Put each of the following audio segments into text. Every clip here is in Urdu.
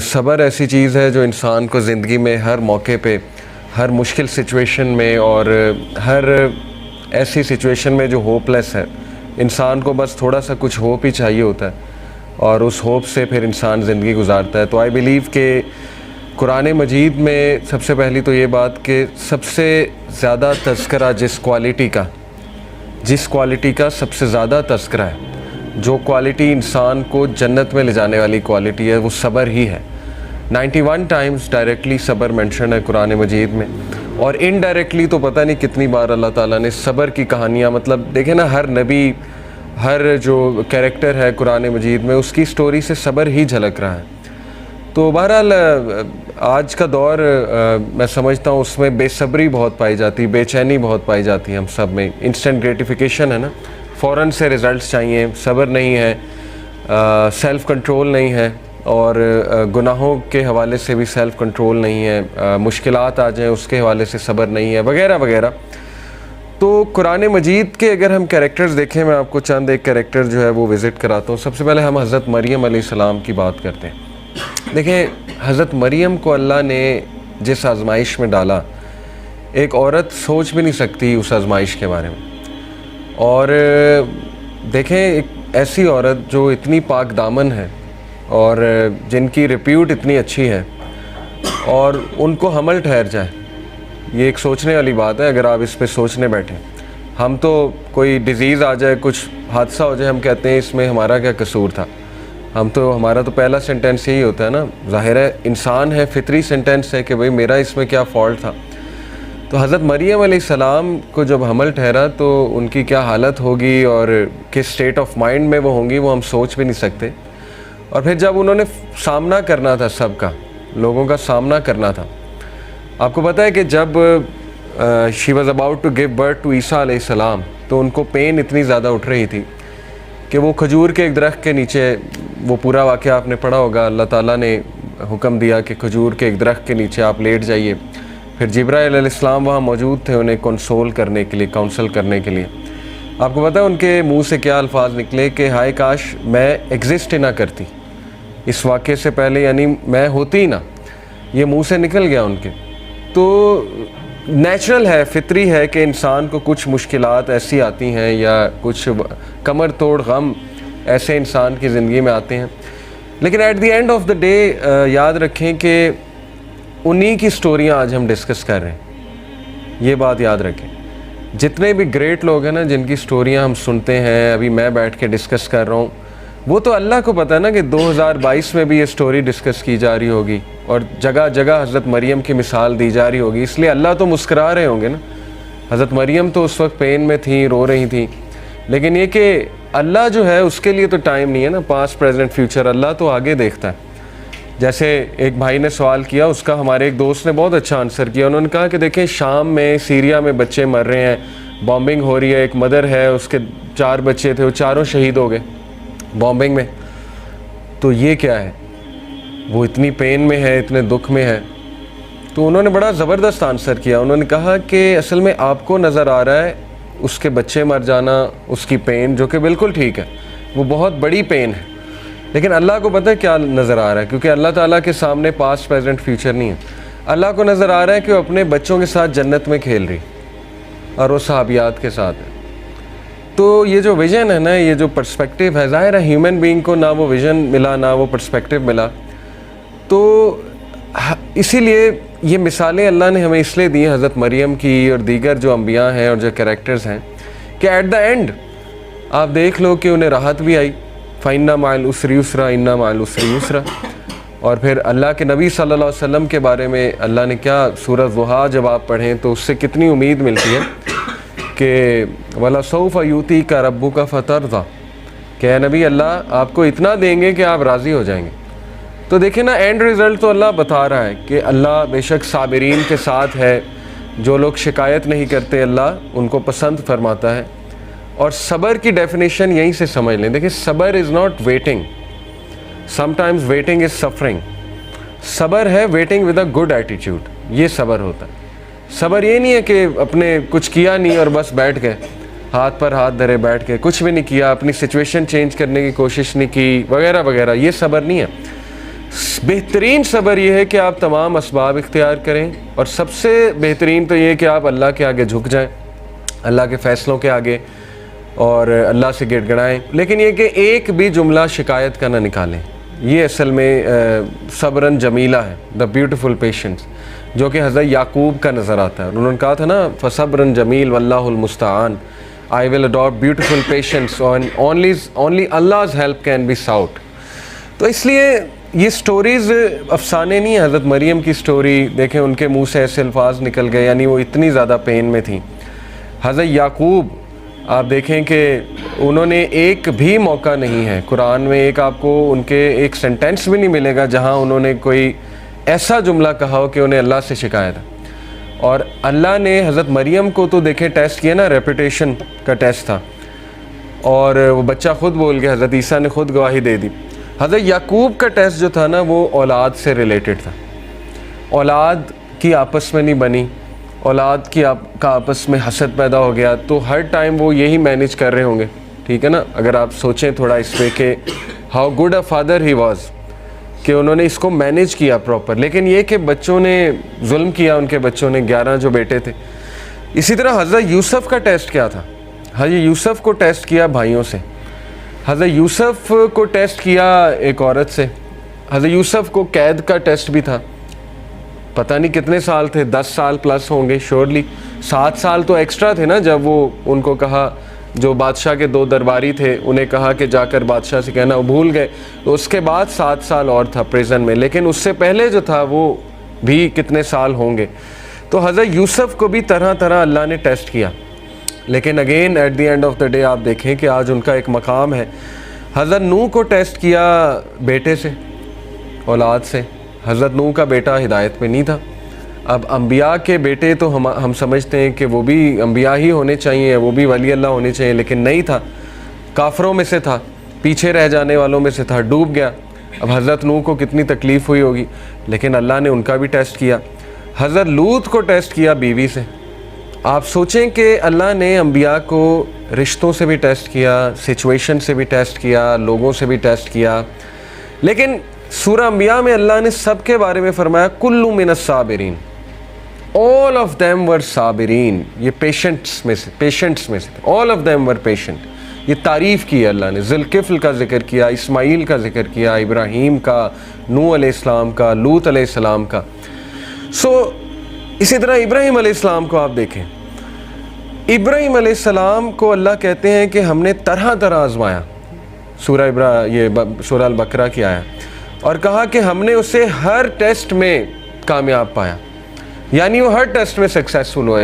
صبر ایسی چیز ہے جو انسان کو زندگی میں ہر موقع پہ، ہر مشکل سچویشن میں اور ہر ایسی سچویشن میں جو ہوپ لیس ہے، انسان کو بس تھوڑا سا کچھ ہوپ ہی چاہیے ہوتا ہے اور اس ہوپ سے پھر انسان زندگی گزارتا ہے۔ تو آئی بیلیو کہ قرآن مجید میں سب سے پہلی تو یہ بات کہ سب سے زیادہ تذکرہ جس کوالٹی کا سب سے زیادہ تذکرہ ہے، جو کوالٹی انسان کو جنت میں لے جانے والی کوالٹی ہے، وہ صبر ہی ہے۔ 91 ٹائمز ڈائریکٹلی صبر مینشن ہے قرآن مجید میں، اور انڈائریکٹلی تو پتہ نہیں کتنی بار اللہ تعالیٰ نے صبر کی کہانیاں، مطلب دیکھیں نا، ہر نبی، ہر جو کیریکٹر ہے قرآن مجید میں، اس کی سٹوری سے صبر ہی جھلک رہا ہے۔ تو بہرحال آج کا دور میں سمجھتا ہوں اس میں بے صبری بہت پائی جاتی، بے چینی بہت پائی جاتی ہے ہم سب میں۔ انسٹنٹ گریٹیفیکیشن ہے نا، فوراً سے ریزلٹس چاہیے، صبر نہیں ہے، سیلف کنٹرول نہیں ہے، اور گناہوں کے حوالے سے بھی سیلف کنٹرول نہیں ہے، مشکلات آ جائیں اس کے حوالے سے صبر نہیں ہے، وغیرہ وغیرہ۔ تو قرآن مجید کے اگر ہم کیریکٹرز دیکھیں، میں آپ کو چند ایک کیریکٹر جو ہے وہ وزٹ کراتا ہوں۔ سب سے پہلے ہم حضرت مریم علیہ السلام کی بات کرتے ہیں۔ دیکھیں، حضرت مریم کو اللہ نے جس آزمائش میں ڈالا، ایک عورت سوچ بھی نہیں سکتی اس آزمائش کے بارے میں۔ اور دیکھیں، ایک ایسی عورت جو اتنی پاک دامن ہے اور جن کی ریپیوٹ اتنی اچھی ہے، اور ان کو حمل ٹھہر جائے، یہ ایک سوچنے والی بات ہے اگر آپ اس پہ سوچنے بیٹھیں۔ ہم تو کوئی ڈیزیز آ جائے، کچھ حادثہ ہو جائے، ہم کہتے ہیں اس میں ہمارا کیا قصور تھا۔ ہمارا تو پہلا سینٹینس یہی ہوتا ہے نا، ظاہر ہے انسان ہے، فطری سینٹینس ہے کہ بھئی میرا اس میں کیا فالٹ تھا۔ تو حضرت مریم علیہ السلام کو جب حمل ٹھہرا تو ان کی کیا حالت ہوگی اور کس سٹیٹ آف مائنڈ میں وہ ہوں گی، وہ ہم سوچ بھی نہیں سکتے۔ اور پھر جب انہوں نے سامنا کرنا تھا، سب کا، لوگوں کا سامنا کرنا تھا، آپ کو پتہ ہے کہ جب she was about to give birth to Isa علیہ السلام، تو ان کو پین اتنی زیادہ اٹھ رہی تھی کہ وہ کھجور کے ایک درخت کے نیچے، وہ پورا واقعہ آپ نے پڑھا ہوگا، اللہ تعالیٰ نے حکم دیا کہ کھجور کے ایک درخت کے نیچے آپ لیٹ جائیے۔ پھر جبرائیل علیہ السلام وہاں موجود تھے انہیں کنسول کرنے کے لیے، کاؤنسل کرنے کے لیے۔ آپ کو پتہ ہے ان کے منہ سے کیا الفاظ نکلے کہ ہائے کاش میں ایگزسٹ ہی نہ کرتی اس واقعے سے پہلے، یعنی میں ہوتی ہی نہ، یہ منہ سے نکل گیا ان کے۔ تو نیچرل ہے، فطری ہے کہ انسان کو کچھ مشکلات ایسی آتی ہیں یا کچھ کمر توڑ غم ایسے انسان کی زندگی میں آتے ہیں، لیکن at the end of the day یاد رکھیں کہ انہی کی سٹوریاں آج ہم ڈسکس کر رہے ہیں۔ یہ بات یاد رکھیں، جتنے بھی گریٹ لوگ ہیں نا، جن کی سٹوریاں ہم سنتے ہیں، ابھی میں بیٹھ کے ڈسکس کر رہا ہوں، وہ تو اللہ کو پتہ ہے نا کہ 2022 میں بھی یہ سٹوری ڈسکس کی جا رہی ہوگی اور جگہ جگہ حضرت مریم کی مثال دی جا رہی ہوگی، اس لیے اللہ تو مسکرا رہے ہوں گے نا۔ حضرت مریم تو اس وقت پین میں تھیں، رو رہی تھیں، لیکن یہ کہ اللہ جو ہے اس کے لیے تو ٹائم نہیں ہے نا، پاسٹ پریزنٹ فیوچر، اللہ تو آگے دیکھتا ہے۔ جیسے ایک بھائی نے سوال کیا، اس کا ہمارے ایک دوست نے بہت اچھا آنسر کیا، انہوں نے کہا کہ دیکھیں شام میں، سیریا میں بچے مر رہے ہیں، بامبنگ ہو رہی ہے، ایک مدر ہے، اس کے 4 بچے تھے، وہ چاروں شہید ہو گئے بامبنگ میں، تو یہ کیا ہے؟ وہ اتنی پین میں ہے، اتنے دکھ میں ہے۔ تو انہوں نے بڑا زبردست آنسر کیا، انہوں نے کہا کہ اصل میں آپ کو نظر آ رہا ہے اس کے بچے مر جانا، اس کی پین، جو کہ بالکل ٹھیک ہے، وہ بہت بڑی پین ہے، لیکن اللہ کو پتہ ہے کیا نظر آ رہا ہے، کیونکہ اللہ تعالیٰ کے سامنے پاسٹ پریزنٹ فیوچر نہیں ہے۔ اللہ کو نظر آ رہا ہے کہ وہ اپنے بچوں کے ساتھ جنت میں کھیل رہی اور وہ صحابیات کے ساتھ ہے۔ تو یہ جو ویژن ہے نا، یہ جو پرسپیکٹیو ہے، ظاہر ہے ہیومن بینگ کو نہ وہ ویژن ملا، نہ وہ پرسپیکٹیو ملا، تو اسی لیے یہ مثالیں اللہ نے ہمیں اس لیے دی ہیں، حضرت مریم کی اور دیگر جو انبیاء ہیں اور جو کریکٹرز ہیں، کہ ایٹ دا اینڈ آپ دیکھ لو کہ انہیں راحت بھی آئی، فَإِنَّ مَعَ الْعُسْرِ يُسْرًا إِنَّ مَعَ الْعُسْرِ يُسْرًا۔ اور پھر اللہ کے نبی صلی اللہ علیہ وسلم کے بارے میں اللہ نے کیا، سورۃ ضحیٰ جب آپ پڑھیں تو اس سے کتنی امید ملتی ہے کہ وَلَسَوْفَ يُؤْتِيكَ رَبُّكَ فَتَرْضَىٰ، کہ اے نبی اللہ آپ کو اتنا دیں گے کہ آپ راضی ہو جائیں گے۔ تو دیکھیں نا، اینڈ رزلٹ تو اللہ بتا رہا ہے کہ اللہ بے شک صابرین کے ساتھ ہے، جو لوگ شکایت نہیں کرتے اللہ ان کو پسند فرماتا ہے۔ اور صبر کی ڈیفینیشن یہیں سے سمجھ لیں، دیکھیں صبر is not waiting, some times waiting is suffering. صبر ہے waiting with a good attitude, یہ صبر ہوتا ہے۔ صبر یہ نہیں ہے کہ اپنے کچھ کیا نہیں اور بس بیٹھ گئے، ہاتھ پر ہاتھ دھرے بیٹھ گئے، کچھ بھی نہیں کیا، اپنی سچویشن چینج کرنے کی کوشش نہیں کی، وغیرہ وغیرہ، یہ صبر نہیں ہے۔ بہترین صبر یہ ہے کہ آپ تمام اسباب اختیار کریں، اور سب سے بہترین تو یہ ہے کہ آپ اللہ کے آگے جھک جائیں، اللہ کے فیصلوں کے آگے، اور اللہ سے گڑ گڑائیں، لیکن یہ کہ ایک بھی جملہ شکایت کا نہ نکالیں۔ یہ اصل میں صبرن جمیلہ ہے، دا بیوٹیفل پیشنس، جو کہ حضرت یعقوب کا نظر آتا ہے۔ انہوں نے کہا تھا نا فصبرن جمیل واللہ المستعان، I will adopt beautiful patience and only Allah's help can be sought۔ تو اس لیے یہ سٹوریز افسانے نہیں ہیں۔ حضرت مریم کی سٹوری دیکھیں، ان کے منہ سے ایسے الفاظ نکل گئے، یعنی وہ اتنی زیادہ پین میں تھیں۔ حضرت یعقوب آپ دیکھیں کہ انہوں نے ایک بھی موقع نہیں ہے قرآن میں، ایک آپ کو ان کے ایک سینٹینس بھی نہیں ملے گا جہاں انہوں نے کوئی ایسا جملہ کہا ہو کہ انہیں اللہ سے شکایت ہے۔ اور اللہ نے حضرت مریم کو تو دیکھیں ٹیسٹ کیا نا، ریپوٹیشن کا ٹیسٹ تھا، اور وہ بچہ خود بول گیا، حضرت عیسیٰ نے خود گواہی دے دی۔ حضرت یعقوب کا ٹیسٹ جو تھا نا وہ اولاد سے ریلیٹڈ تھا، اولاد کی آپس میں نہیں بنی، اولاد کی کا آپس میں حسد پیدا ہو گیا، تو ہر ٹائم وہ یہی مینیج کر رہے ہوں گے، ٹھیک ہے نا۔ اگر آپ سوچیں تھوڑا اس پہ کہ how good a father he was, کہ انہوں نے اس کو مینیج کیا پراپر، لیکن یہ کہ بچوں نے ظلم کیا، ان کے بچوں نے 11 جو بیٹے تھے۔ اسی طرح حضرت یوسف کا ٹیسٹ کیا تھا؟ حضرت یوسف کو ٹیسٹ کیا بھائیوں سے، حضرت یوسف کو ٹیسٹ کیا ایک عورت سے، حضرت یوسف کو قید کا ٹیسٹ بھی تھا، پتہ نہیں کتنے سال تھے، 10 سال پلس ہوں گے شیورلی، 7 سال تو ایکسٹرا تھے نا، جب وہ ان کو کہا، جو بادشاہ کے 2 درباری تھے انہیں کہا کہ جا کر بادشاہ سے کہنا، وہ بھول گئے، تو اس کے بعد 7 سال اور تھا پریزن میں، لیکن اس سے پہلے جو تھا وہ بھی کتنے سال ہوں گے۔ تو حضرت یوسف کو بھی طرح طرح اللہ نے ٹیسٹ کیا، لیکن again at the end of the day آپ دیکھیں کہ آج ان کا ایک مقام ہے۔ حضرت نوح کو ٹیسٹ کیا بیٹے سے، اولاد سے۔ حضرت نوح کا بیٹا ہدایت میں نہیں تھا۔ اب انبیاء کے بیٹے تو ہم سمجھتے ہیں کہ وہ بھی انبیاء ہی ہونے چاہیے، وہ بھی ولی اللہ ہونے چاہیے، لیکن نہیں تھا، کافروں میں سے تھا، پیچھے رہ جانے والوں میں سے تھا، ڈوب گیا۔ اب حضرت نوح کو کتنی تکلیف ہوئی ہوگی، لیکن اللہ نے ان کا بھی ٹیسٹ کیا۔ حضرت لوط کو ٹیسٹ کیا بیوی سے۔ آپ سوچیں کہ اللہ نے انبیاء کو رشتوں سے بھی ٹیسٹ کیا، سچویشن سے بھی ٹیسٹ کیا، لوگوں سے بھی ٹیسٹ کیا، لیکن سورہ انبیاء میں اللہ نے سب کے بارے میں فرمایا کل من الصابرین، all of them were صابرین، یہ پیشنٹس میں سے all of them were patient۔ یہ تعریف کی ہے اللہ نے، ذوالکفل کا ذکر کیا، اسماعیل کا ذکر کیا، ابراہیم کا، نوح علیہ السلام کا، لوط علیہ السلام کا۔ اسی طرح ابراہیم علیہ السلام کو آپ دیکھیں، ابراہیم علیہ السلام کو اللہ کہتے ہیں کہ ہم نے طرح طرح آزمایا، سورہ البقرہ کی آیا، اور کہا کہ ہم نے اسے ہر ٹیسٹ میں کامیاب پایا، یعنی وہ ہر ٹیسٹ میں سکسیسفل ہوا۔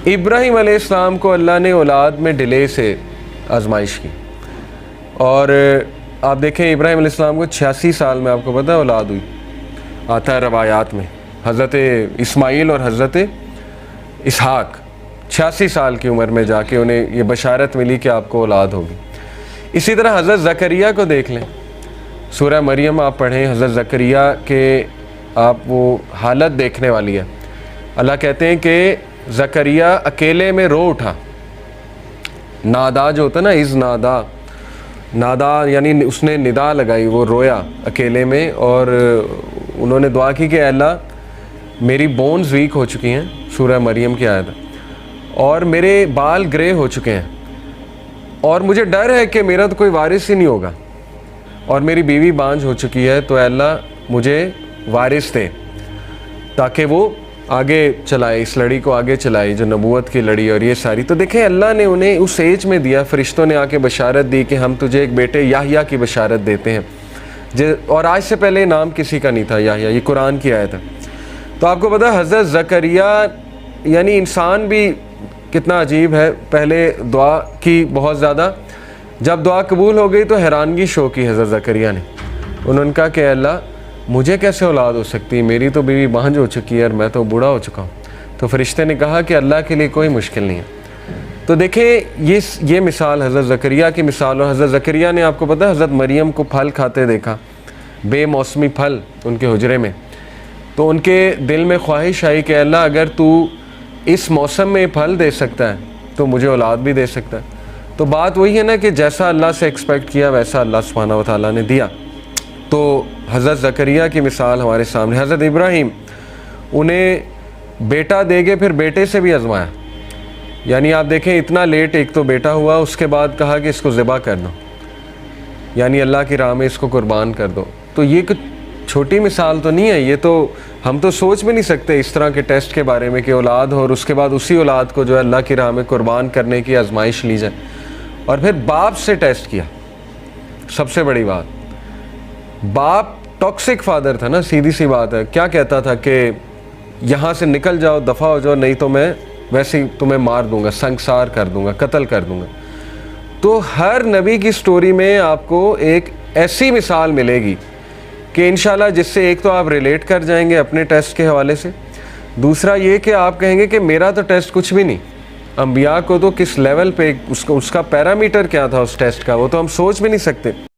ابراہیم علیہ السلام کو اللہ نے اولاد میں ڈیلے سے آزمائش کی، اور آپ دیکھیں ابراہیم علیہ السلام کو 86 سال میں آپ کو پتہ ہے اولاد ہوئی، آتا ہے روایات میں۔ حضرت اسماعیل اور حضرت اسحاق 86 سال کی عمر میں جا کے انہیں یہ بشارت ملی کہ آپ کو اولاد ہوگی۔ اسی طرح حضرت زکریا کو دیکھ لیں، سورہ مریم آپ پڑھیں، حضرت زکریا کے آپ وہ حالت دیکھنے والی ہے۔ اللہ کہتے ہیں کہ زکریا اکیلے میں رو اٹھا، نادا جو ہوتا ہے نا، از نادا یعنی اس نے ندا لگائی، وہ رویا اکیلے میں، اور انہوں نے دعا کی کہ اے اللہ میری بونز ویک ہو چکی ہیں، سورہ مریم کی آیت ہے، اور میرے بال گرے ہو چکے ہیں، اور مجھے ڈر ہے کہ میرا تو کوئی وارث ہی نہیں ہوگا، اور میری بیوی بانجھ ہو چکی ہے، تو اے اللہ مجھے وارث دے تاکہ وہ آگے چلائے، اس لڑی کو آگے چلائے جو نبوت کی لڑی، اور یہ ساری۔ تو دیکھیں اللہ نے انہیں اس ایج میں دیا، فرشتوں نے آ کے بشارت دی کہ ہم تجھے ایک بیٹے یحییٰ کی بشارت دیتے ہیں، اور آج سے پہلے نام کسی کا نہیں تھا یحییٰ، یہ قرآن کی آیت ہے۔ تو آپ کو پتا حضرت زکریا، یعنی انسان بھی کتنا عجیب ہے، پہلے دعا کی بہت زیادہ، جب دعا قبول ہو گئی تو حیرانگی شو کی حضرت زکریا نے، انہوں نے کہا کہ اللہ مجھے کیسے اولاد ہو سکتی، میری تو بیوی بانجھ ہو چکی ہے اور میں تو بوڑھا ہو چکا ہوں۔ تو فرشتے نے کہا کہ اللہ کے لیے کوئی مشکل نہیں ہے۔ تو دیکھیں یہ مثال حضرت زکریا کی مثال، اور حضرت زکریا نے آپ کو پتہ حضرت مریم کو پھل کھاتے دیکھا، بے موسمی پھل ان کے حجرے میں، تو ان کے دل میں خواہش آئی کہ اللہ اگر تو اس موسم میں پھل دے سکتا ہے تو مجھے اولاد بھی دے سکتا ہے۔ تو بات وہی ہے نا کہ جیسا اللہ سے ایکسپیکٹ کیا ویسا اللہ سبحانہ و تعالیٰ نے دیا۔ تو حضرت زکریا کی مثال ہمارے سامنے، حضرت ابراہیم انہیں بیٹا دے کے پھر بیٹے سے بھی آزمایا، یعنی آپ دیکھیں اتنا لیٹ ایک تو بیٹا ہوا، اس کے بعد کہا کہ اس کو ذبح کر دو، یعنی اللہ کی راہ میں اس کو قربان کر دو. تو یہ کچھ چھوٹی مثال تو نہیں ہے، یہ تو ہم تو سوچ بھی نہیں سکتے اس طرح کے ٹیسٹ کے بارے میں کہ اولاد ہو اور اس کے بعد اسی اولاد کو جو ہے اللہ کی راہ میں قربان کرنے کی آزمائش لی جائے. اور پھر باپ سے ٹیسٹ کیا، سب سے بڑی بات، باپ ٹاکسک فادر تھا نا، سیدھی سی بات ہے. کیا کہتا تھا کہ یہاں سے نکل جاؤ، دفع ہو جاؤ، نہیں تو میں ویسے ہی تمہیں مار دوں گا، سنگسار کر دوں گا، قتل کر دوں گا. تو ہر نبی کی سٹوری میں آپ کو ایک ایسی مثال ملے گی کہ انشاءاللہ جس سے ایک تو آپ ریلیٹ کر جائیں گے اپنے ٹیسٹ کے حوالے سے، دوسرا یہ کہ آپ کہیں گے کہ میرا تو ٹیسٹ کچھ بھی نہیں، انبیاء کو تو کس لیول پہ اس کا پیرامیٹر کیا تھا اس ٹیسٹ کا، وہ تو ہم سوچ بھی نہیں سکتے.